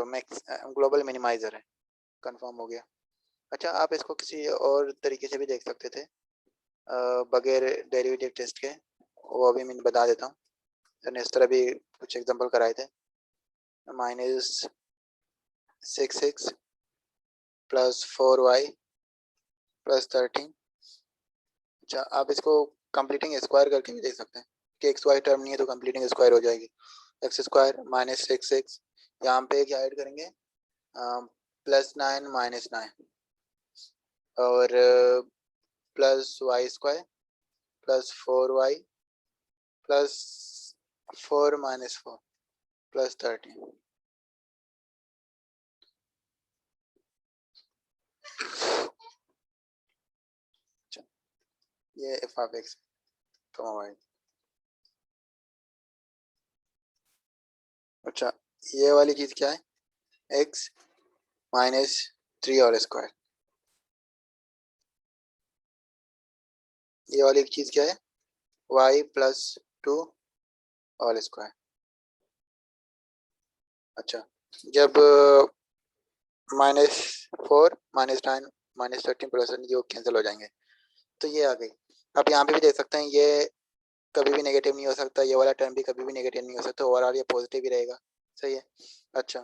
A: मैक्स ग्लोबल मिनिमाइजर है, कंफर्म हो गया। अच्छा, आप इसको किसी और तरीके से भी देख सकते थे, बगैर डेरिवेटिव टेस्ट के, वो अभी मैं बता देता हूँ। मैंने इस तरह भी कुछ एग्जांपल कराए थे, -6x प्लस 4y प्लस 13। अच्छा, आप इसको कंप्लीटिंग स्क्वायर करके भी देख सकते हैं, कि एक्स वाई टर्म नहीं है तो कंप्लीटिंग स्क्वायर हो जाएगी, एक्स स्क्वायर -6x, यहाँ पे क्या ऐड करेंगे, +9 -9, और plus Y square plus 4y plus 4 - 4 plus 13। अच्छा, ये f of x comma y. अच्छा, ये वाली चीज़ क्या है, एक्स -3 और स्क्वायर। ये वाली चीज़ क्या है, y +2 और स्क्वायर। अच्छा, जब -4 -9 -13 प्लस जो कैंसिल हो जाएंगे, तो ये आ गई। अब यहाँ पे भी देख सकते हैं, ये कभी भी नेगेटिव नहीं हो सकता, ये वाला टर्म भी कभी भी नेगेटिव नहीं हो सकता, ओवरऑल ये पॉजिटिव ही रहेगा, सही है। अच्छा,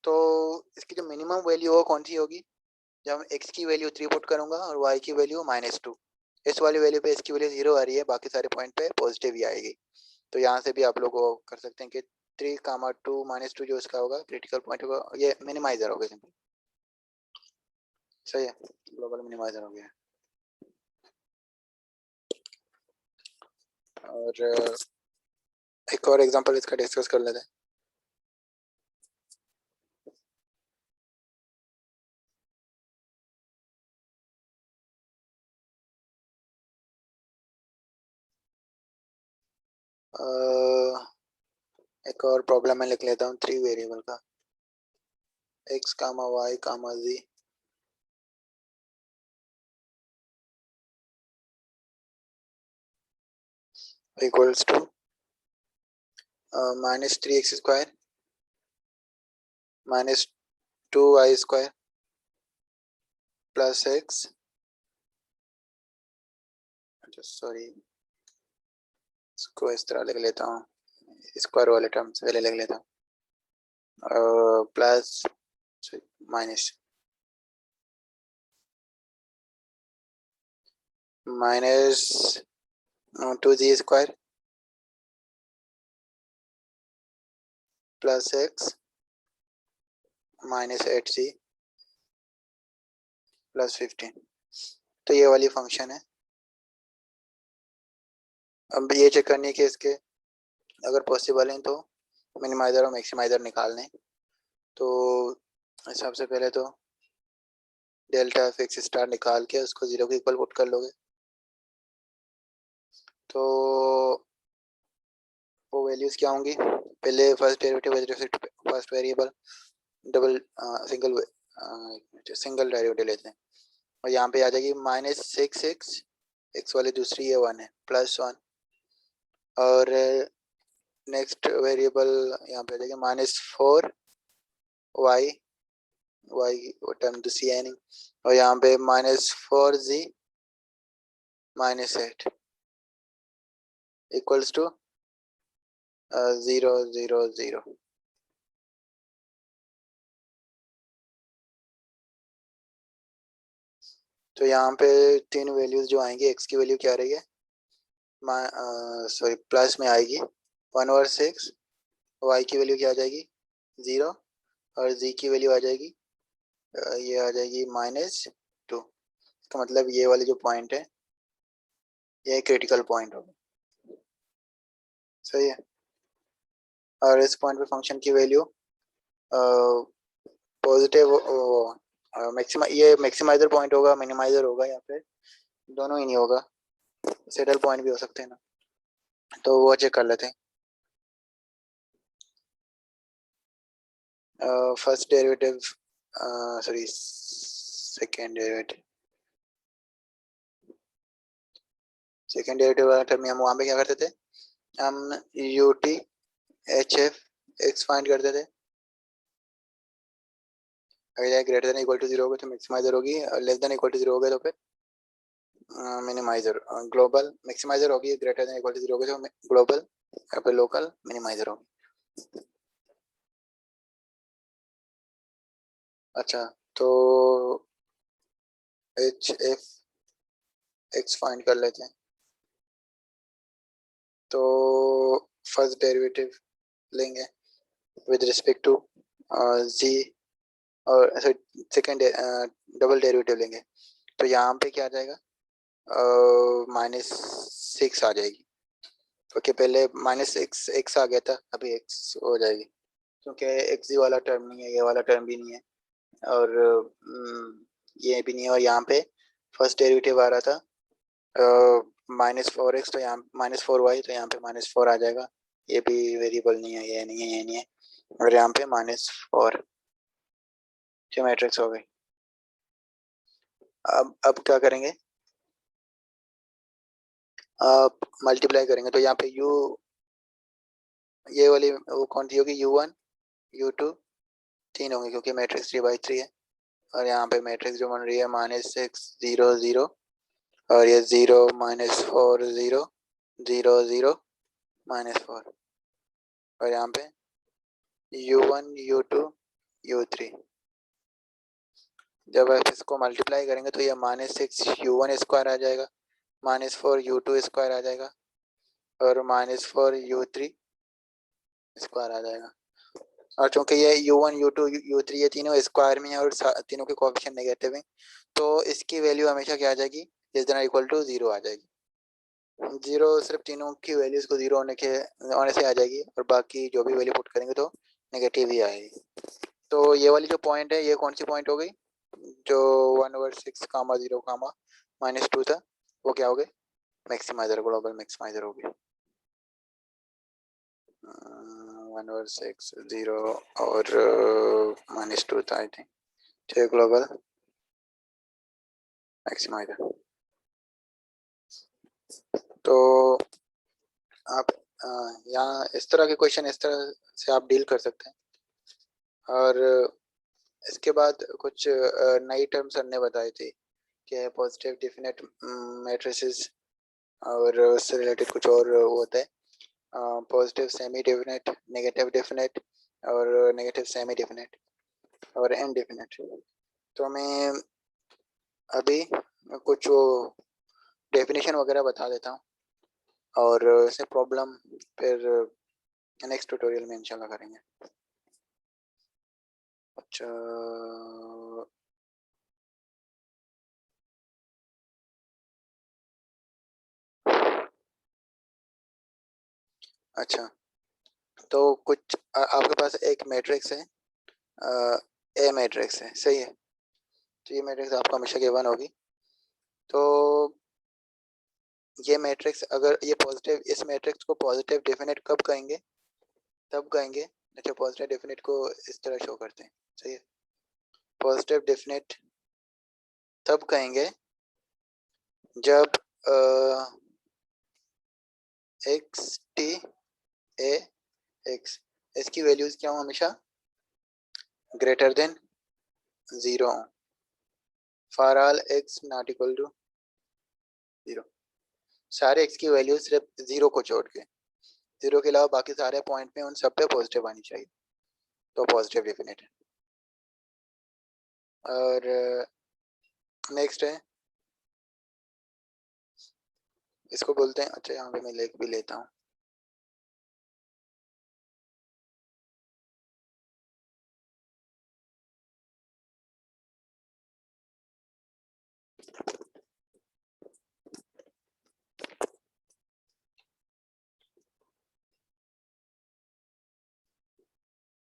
A: तो इसकी जो मिनिमम वैल्यू हो कौन सी होगी, जब x की वैल्यू 3 पुट करूंगा और y की वैल्यू -2, इस वाली वैल्यू पे इसकी वैल्यू 0 आ रही है, बाकी सारे पॉइंट पे पॉजिटिव ही आएगी। तो यहाँ से भी आप लोग वो कर सकते हैं कि 3, 2 -2 जो इसका होगा क्रिटिकल पॉइंट होगा, ये मिनिमाइजर होगा सिंपल, सही है, ग्लोबल मिनिमाइजर हो गया। और एक और एग्जांपल इसका डिस्कस कर लेते हैं। एक और प्रॉब्लम मैं लिख लेता हूँ 3 वेरिएबल का, x, y, z equals to -3x² -2y² plus x, sorry इसको इस तरह लिख लेता हूँ, स्क्वायर वाले टर्म से पहले लिख लेता हूँ, plus minus -2z² plus x -8z plus 15। तो ये वाली फंक्शन है। अब ये चेक करनी है कि इसके अगर पॉसिबल है तो मिनिमाइजर और मैक्सिमाइजर निकालने। तो सबसे पहले तो डेल्टा एफ एक्स स्टार निकाल के उसको 0 के इक्वल पुट कर लोगे, तो वो वैल्यूज क्या होंगी। पहले first derivative with respect to first variable, double single derivative लेते हैं, और यहाँ पे आ जाएगी -6x, एक्स वाली दूसरी ये 1 है, +1, और नेक्स्ट वेरिएबल यहाँ पे आ जाएगी -4y, y टर्म तो सी है नहीं, और यहाँ पे -4z -8 इक्वल्स टू 0 0 0। तो यहाँ पे तीन वैल्यूज जो आएंगी, x की वैल्यू क्या रही है, सॉरी प्लस में आएगी 1/6, y की वैल्यू क्या आ जाएगी 0, और z की वैल्यू आ जाएगी ये आ जाएगी -2। इसका मतलब ये वाले जो पॉइंट है ये क्रिटिकल पॉइंट होगा, सही है। और इस पॉइंट पे फंक्शन की वैल्यू पॉजिटिव, ये मैक्सिमाइजर पॉइंट होगा, मिनिमाइजर होगा, या फिर दोनों ही नहीं होगा, सेटल पॉइंट भी हो सकते हैं ना, तो वो चेक कर लेते हैं। First derivative, sorry second derivative, वाला टर्म हम वहाँ पे क्या करते थे, हम ut hf x फाइंड करते थे। अगर ग्रेटर देन इक्वल टू 0 होगा तो मैक्सिमाइजर होगी, और लेस देन इक्वल टू 0 होगा तो फिर मिनिमाइजर। ग्लोबल मैक्सिमाइजर होगी, ग्रेटर देन इक्वल टू 0 होगा तो ग्लोबल, या फिर लोकल मिनिमाइजर होगी। अच्छा, तो एच एफ एक्स फाइंड कर लेते हैं। तो फर्स्ट डेरिवेटिव लेंगे विद रिस्पेक्ट टू जी, और सेकेंड डबल डेरिवेटिव लेंगे, तो यहाँ पे क्या आ जाएगा, -6 आ जाएगी। ओके, पहले -x आ गया था, अभी x हो जाएगी, क्योंकि xg वाला टर्म नहीं है, ये वाला टर्म भी नहीं है, और ये भी नहीं है, और यहाँ पे फर्स्ट डेरिवेटिव आ रहा था -4x, तो यहाँ -4y, तो यहाँ पे -4 आ जाएगा। ये भी वेरिएबल नहीं है, ये नहीं है, ये नहीं है, और यहाँ पे -4 जो मैट्रिक्स हो गई। अब क्या करेंगे, अब मल्टीप्लाई करेंगे, तो यहाँ पे ये वाली वो कौन सी होगी, u1 u2 तीन होंगे, क्योंकि मैट्रिक्स 3/3 है, और यहाँ पे मैट्रिक्स जो बन रही है -6 0 0, और ये 0 -4 0 0 0 -4, और यहाँ पे u1 u2 u3। जब आप इसको मल्टीप्लाई करेंगे तो ये -6 u1² आ जाएगा, -4 u2² आ जाएगा, और -4 u3² आ जाएगा। और चूंकि ये u1 u2 u3 ये तीनों स्क्वायर में है और तीनों के कोएफिशिएंट नेगेटिव हैं, तो इसकी वैल्यू हमेशा क्या आ जाएगी, लेस देन इक्वल टू 0 आ जाएगी। 0 सिर्फ तीनों की वैल्यूज को 0 होने से आ जाएगी, और बाकी जो भी वैल्यू पुट करेंगे तो नेगेटिव ही आएगी। तो ये वाली जो पॉइंट है, ये कौन सी पॉइंट हो गई, जो 1/6 0 -2 था, वो क्या हो गई, मैक्सिमाइजर, ग्लोबल मैक्सिमाइजर हो गई। 1/6 0 और -2 था आई थिंक, तो ग्लोबल मैक्सिमाइजर। तो आप यहाँ इस तरह के क्वेश्चन इस तरह से आप डील कर सकते हैं। और इसके बाद कुछ नई टर्म सर ने बताई थी कि पॉजिटिव डेफिनेट मैट्रिसेस और उससे रिलेटेड कुछ और वो होता है, positive semi definite, negative definite और नेगेटिव सेमी डेफिनेट और इनडेफिनेट। तो मैं अभी कुछ वो डेफिनेशन वगैरह बता देता हूँ और इसे प्रॉब्लम फिर नेक्स्ट ट्यूटोरियल में इंशाल्लाह करेंगे। अच्छा, अच्छा तो कुछ आपके पास एक मैट्रिक्स है, ए मैट्रिक्स है, सही है। तो ये मैट्रिक्स आपको हमेशा गिवन होगी। तो ये मैट्रिक्स अगर ये पॉजिटिव, इस मैट्रिक्स को पॉजिटिव डेफिनेट कब कहेंगे? तब कहेंगे। अच्छा, पॉजिटिव डेफिनेट को इस तरह शो करते हैं, सही है। पॉजिटिव डेफिनेट तब कहेंगे जब एक्स टी ए एक्स, इसकी वैल्यूज क्या हो? हमेशा greater than 0, for all x not equal to 0। सारे एक्स की वैल्यू सिर्फ 0 को छोड़ के, 0 के अलावा बाकी सारे पॉइंट में उन सब पे पॉजिटिव आनी चाहिए, तो पॉजिटिव डेफिनेट है। और नेक्स्ट है, इसको बोलते हैं, अच्छा यहाँ पे मैं लिख भी लेता हूँ,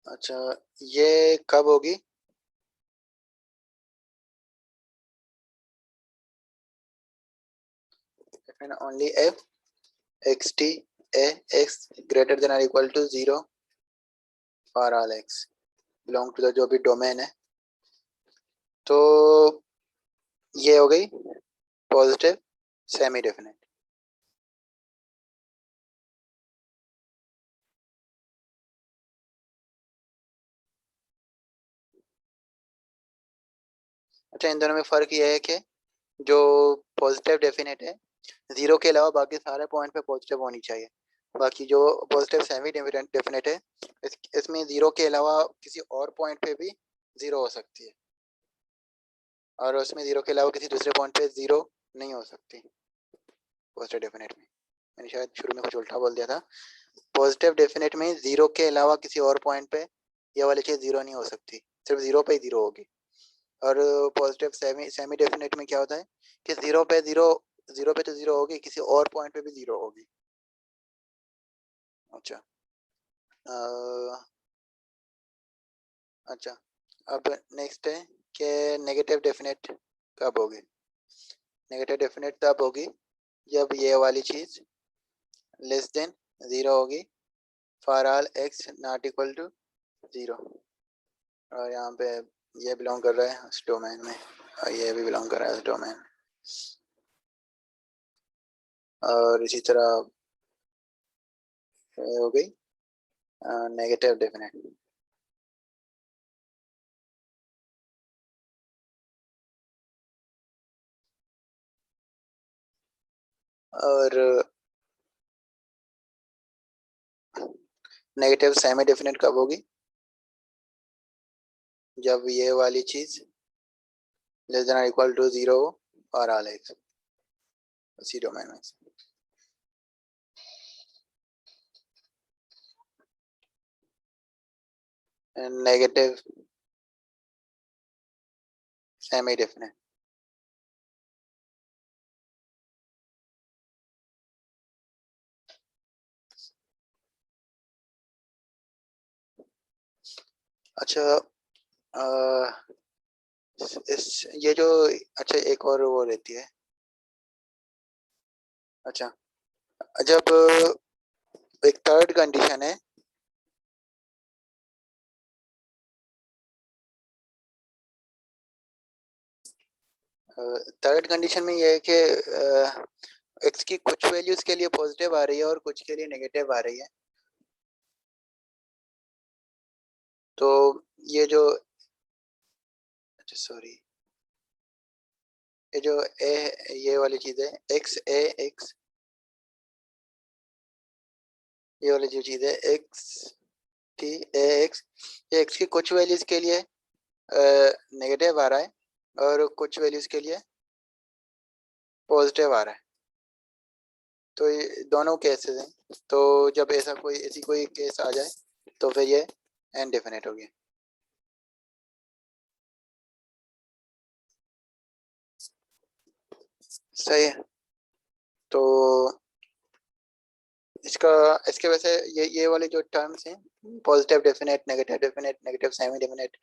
A: अच्छा ये कब होगी? Only F X T A X greater than और equal to 0 for all X belong to the जो भी डोमेन है। तो ये हो गई पॉजिटिव सेमी डेफिनेट। अच्छा, इन दोनों में फर्क ये है कि जो पॉजिटिव डेफिनेट है, 0 के अलावा बाकी सारे पॉइंट पे पॉजिटिव होनी चाहिए। बाकी जो पॉजिटिव सेमी डेफिनेट है, इसमें 0 के अलावा किसी और पॉइंट पे भी 0 हो सकती है, और उसमें 0 के अलावा किसी दूसरे पॉइंट पे 0 नहीं हो सकती पॉजिटिव डेफिनेट में। मैंने शायद शुरू में कुछ उल्टा बोल दिया था। पॉजिटिव डेफिनेट में 0 के अलावा किसी और पॉइंट पे ये वाली चीज़ 0 नहीं हो सकती, सिर्फ 0 पे ही 0 होगी। और पॉजिटिव सेमी सेमी डेफिनेट में क्या होता है कि 0 पे 0, 0 पे तो 0 होगी, किसी और पॉइंट पे भी 0 होगी। अच्छा, अच्छा अब नेक्स्ट है कि नेगेटिव डेफिनेट कब होगी? नेगेटिव डेफिनेट तब होगी जब ये वाली चीज़ लेस देन 0 होगी, for all x not equal to 0। और यहाँ पे ये बिलोंग कर रहा है इस डोमेन में और ये भी बिलोंग कर रहा है इस डोमेन में। और इसी तरह हो गई नेगेटिव डेफिनेट। और नेगेटिव सेमी डेफिनेट कब होगी? जब ये वाली चीज लेस देन इक्वल टू 0 और ऑल एक्स, उसी डोमेन में। नेगेटिव सेमी डेफिनेट, अच्छा इस ये जो, अच्छा एक और वो रहती है, अच्छा जब एक थर्ड कंडीशन है, थर्ड कंडीशन में ये है कि एक्स की कुछ वैल्यूज के लिए पॉजिटिव आ रही है और कुछ के लिए नेगेटिव आ रही है। तो ये जो, अच्छा सॉरी, ये जो ए, ये वाली चीज है एक्स ए एक्स, ये वाली जो चीज है एक्स टी ए एक्स, ये एक्स की कुछ वैल्यूज के लिए नेगेटिव आ रहा है और कुछ वैल्यूज के लिए पॉजिटिव आ रहा है। तो ये दोनों केसेस हैं। तो जब ऐसा कोई ऐसी कोई केस आ जाए तो फिर ये इनडेफिनेट हो गया। सही है। तो इसका, इसके वैसे ये वाले जो टर्म्स हैं, positive definite, negative definite, negative semi definite,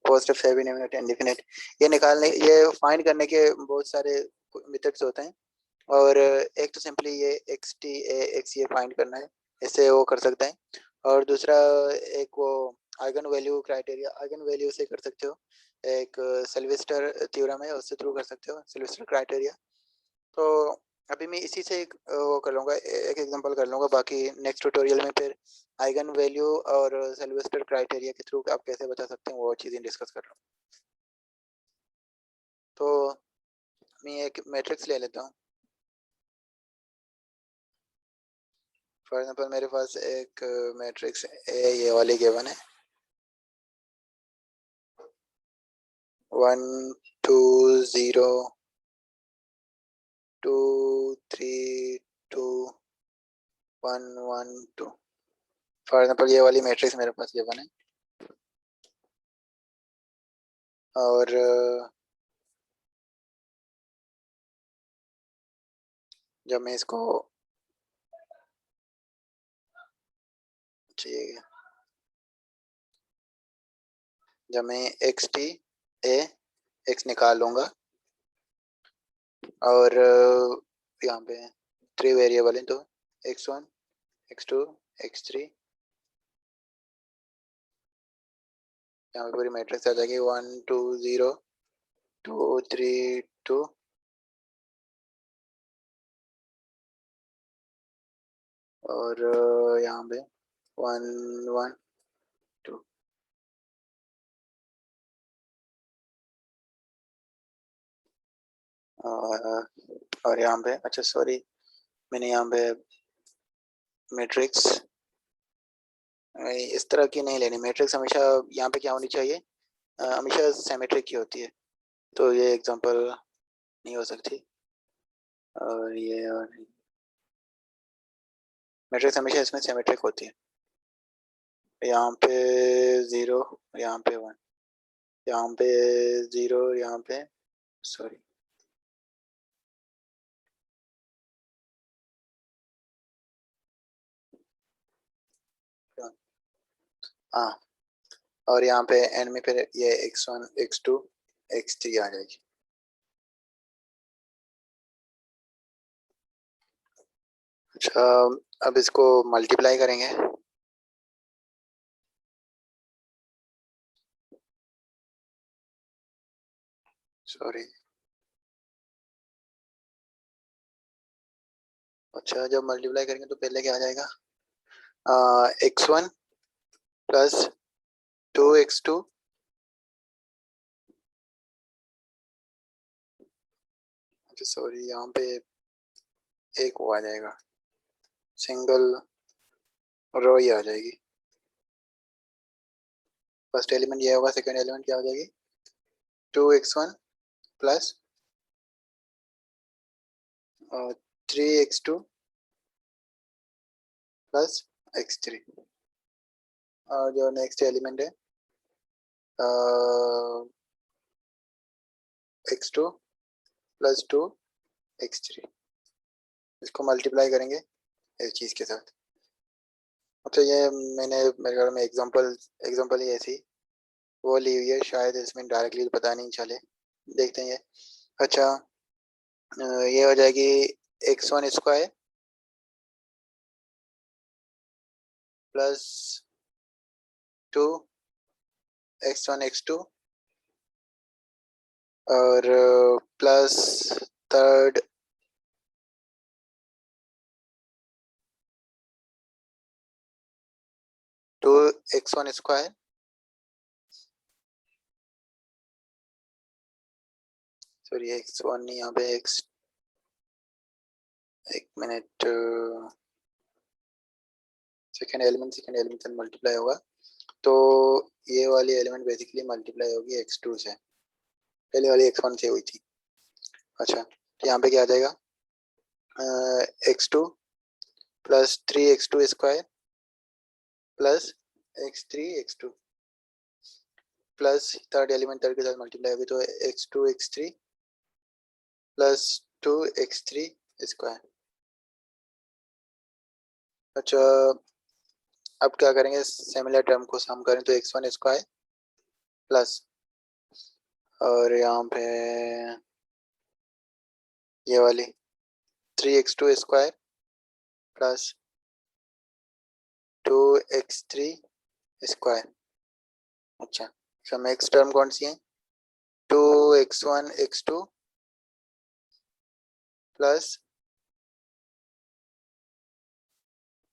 A: positive semi definite, indefinite, ये निकालने, ये फाइंड करने के बहुत सारे मेथड्स होते हैं। और एक तो सिंपली ये एक्स टी ए एक्स ये फाइंड करना है, इससे वो कर सकते हैं। और दूसरा एक वो eigen value criteria, eigen value से कर सकते हो। एक सिल्वेस्टर थ्योरम है, उससे थ्रू कर सकते हो, सिल्वेस्टर क्राइटेरिया। तो अभी मैं इसी से एक वो कर लूँगा, एक एग्जांपल कर लूँगा। बाकी नेक्स्ट ट्यूटोरियल में फिर आइगन वैल्यू और सिल्वेस्टर क्राइटेरिया के थ्रू आप कैसे बता सकते हैं वो चीज़ें डिस्कस कर रहा हूँ। तो मैं एक मैट्रिक्स ले लेता हूँ। फॉर एग्जांपल मेरे पास एक मैट्रिक्स ए ये वाली गिवन है, 1 2 0 2 3 2 1 1 2। फॉर एग्जांपल ये वाली मैट्रिक्स मेरे पास गिवन है। और जब मैं इसको, ठीक है, जब मैं एक्स टी ए एक्स निकाल लूँगा और यहाँ पे 3 वेरिएबल हैं, तो x1 x2 x3, यहाँ पे पूरी मैट्रिक्स आ जाएगी 1 2 0 2 3 2 और यहाँ पे 1 1 2। और यहाँ पे, अच्छा सॉरी, मैंने यहाँ पे मैट्रिक्स इस तरह की नहीं लेनी। मैट्रिक्स हमेशा यहाँ पे क्या होनी चाहिए, हमेशा सिमेट्रिक की होती है। तो ये एग्जांपल नहीं हो सकती। और ये, और मैट्रिक्स हमेशा इसमें सिमेट्रिक होती है। यहाँ पे 0, यहाँ पे 1, यहाँ पे 0, यहाँ पे, सॉरी, हाँ, और यहाँ पे एंड में फिर ये x1 x2 x3 आ जाएगी। अच्छा, अब इसको मल्टीप्लाई करेंगे। सॉरी, अच्छा जब मल्टीप्लाई करेंगे तो पहले क्या आ जाएगा, x1 प्लस 2x2, अच्छा सॉरी, यहाँ पे एक वो आ जाएगा, सिंगल रो ये आ जाएगी। फर्स्ट एलिमेंट ये होगा, सेकंड एलिमेंट क्या हो जाएगी, 2x1 plus 3x2 plus x3। और जो नेक्स्ट एलिमेंट है x2 प्लस 2x3, इसको मल्टीप्लाई करेंगे इस चीज़ के साथ। अच्छा, ये मैंने मेरे घर में एग्जांपल एग्जांपल ही ऐसी वो ली हुई है, शायद इसमें डायरेक्टली पता नहीं चले, देखते हैं ये। अच्छा, ये हो जाएगी x1 square plus 2 x1 x2 और plus third x1 square sorry x1 नहीं, यहाँ पे x, एक मिनट, सेकेंड एलिमेंट से मल्टीप्लाई होगा, तो ये वाली एलिमेंट बेसिकली मल्टीप्लाई होगी x2 से, पहले वाली x1 से हुई थी। अच्छा, तो यहाँ पे क्या आ जाएगा, x2 plus 3x2 square plus x3 plus third element third के साथ मल्टीप्लाई होगी, तो x2 x3 plus 2x3 square. अच्छा, अब क्या करेंगे, सिमिलर टर्म को सम करें तो x1 स्क्वायर प्लस, और यहाँ पे ये वाली 3x2 square plus 2x3 square. अच्छा, तो नेक्स्ट टर्म कौन सी है, 2x1 x2 plus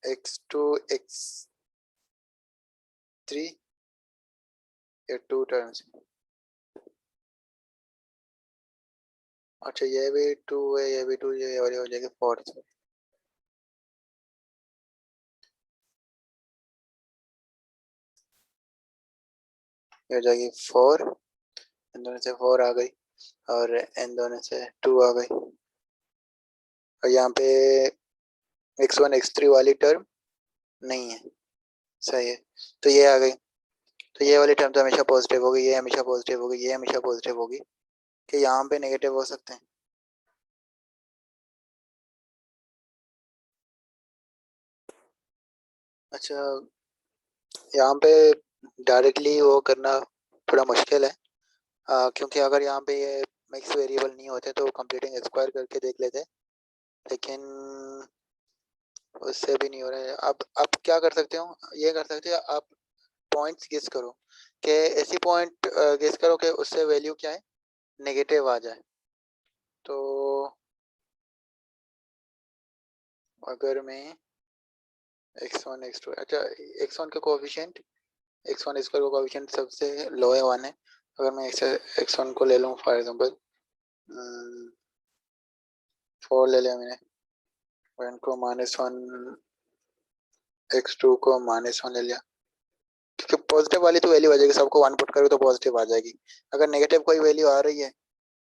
A: x2 x3, ये टू टर्म्स। अच्छा, ये भी 2 है, ये भी 2, ये वाली हो जाएगी 4, ये हो जाएगी 4, इन दोनों से 4 आ गई और इन दोनों से 2 आ गई, और यहाँ पे x1 x3 वाली टर्म नहीं है, सही है, तो ये आ गई, तो ये वाली टर्म तो हमेशा पॉजिटिव होगी, ये हमेशा पॉजिटिव होगी, ये हमेशा पॉजिटिव होगी, कि यहाँ पे नेगेटिव हो सकते हैं। अच्छा, यहाँ पे डायरेक्टली वो करना थोड़ा मुश्किल है, क्योंकि अगर यहाँ पे ये मिक्स वेरिएबल नहीं होते तो कंप्लीटिंग स्क्वायर करके देख लेते, लेकिन उससे भी नहीं हो रहा है। अब क्या कर सकते हो, ये कर सकते हो आप, पॉइंट्स गेस करो, कि ऐसी पॉइंट गेस करो कि उससे वैल्यू क्या है, नेगेटिव आ जाए। तो अगर मैं x1 x2, अच्छा x1 का कोएफिशिएंट, x1 स्क्वायर का कोएफिशिएंट सबसे लो है 1 है, अगर मैं x1 को ले लूँ फॉर एग्जांपल 4 ले लिया मैंने, 1 को -1, x2 को -1 ले लिया, क्योंकि पॉजिटिव वाली तो वैल्यू आ जाएगी, सबको 1 पुट करोगे तो पॉजिटिव आ जाएगी। अगर नेगेटिव कोई वैल्यू आ रही है,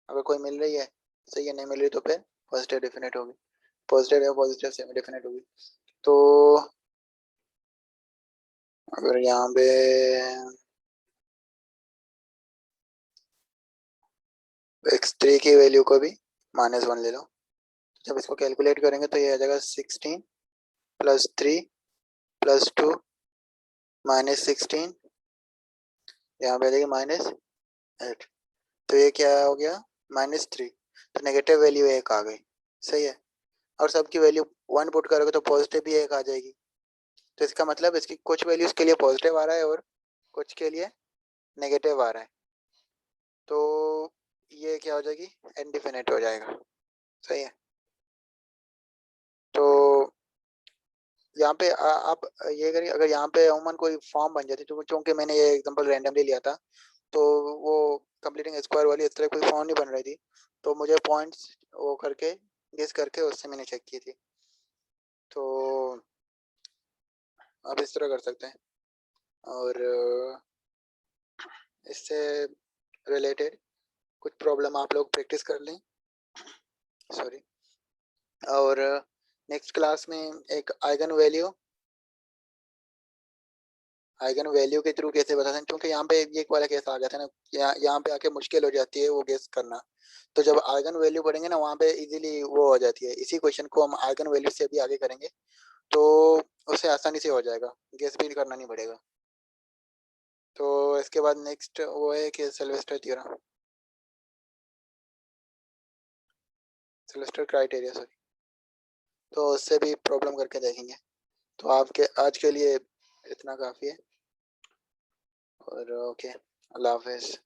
A: अगर कोई मिल रही है सही है, नहीं मिल रही तो फिर पॉजिटिव डेफिनेट होगी, पॉजिटिव या पॉजिटिव सेमी डेफिनेट होगी। तो अगर यहाँ पे x3 की वैल्यू को भी -1 ले लो, जब इसको कैलकुलेट करेंगे तो ये आ जाएगा 16 प्लस 3 प्लस 2 -16, यहाँ पे आ जाएगी -8, तो ये क्या हो गया, -3, तो नेगेटिव वैल्यू 1 आ गई, सही है, और सबकी वैल्यू 1 पुट करोगे तो पॉजिटिव भी 1 आ जाएगी, तो इसका मतलब इसकी कुछ वैल्यूज के लिए पॉजिटिव आ रहा है और कुछ के लिए नेगेटिव आ रहा है, तो ये क्या हो जाएगी, इनडिफिनिट हो जाएगा, सही है। तो यहाँ पे आप ये करिए, अगर यहाँ पे अमूमन कोई फॉर्म बन जाती, तो चूंकि मैंने ये एग्जांपल रैंडमली लिया था, तो वो कंप्लीटिंग स्क्वायर वाली इस तरह कोई फॉर्म नहीं बन रही थी, तो मुझे पॉइंट्स वो करके गेस करके उससे मैंने चेक की थी, तो आप इस तरह कर सकते हैं, और इससे रिलेटेड कुछ प्रॉब्लम आप लोग प्रैक्टिस कर लें, सॉरी, और नेक्स्ट क्लास में एक आइगन वैल्यू के थ्रू कैसे बता सकते हैं, क्योंकि यहाँ पे ये वाला केस आ जाता है ना, यहाँ पे आके मुश्किल हो जाती है वो गेस करना, तो जब आइगन वैल्यू पढ़ेंगे ना वहाँ पे इजीली वो हो जाती है, इसी क्वेश्चन को हम आइगन वैल्यू से भी आगे करेंगे, तो उससे आसानी से हो जाएगा, गेस भी करना नहीं पड़ेगा। तो इसके बाद नेक्स्ट वो है कि Sylvester theorem, Sylvester criteria sorry, तो उससे भी प्रॉब्लम करके देखेंगे। तो आपके आज के लिए इतना काफ़ी है, और ओके, अल्लाह हाफिज़।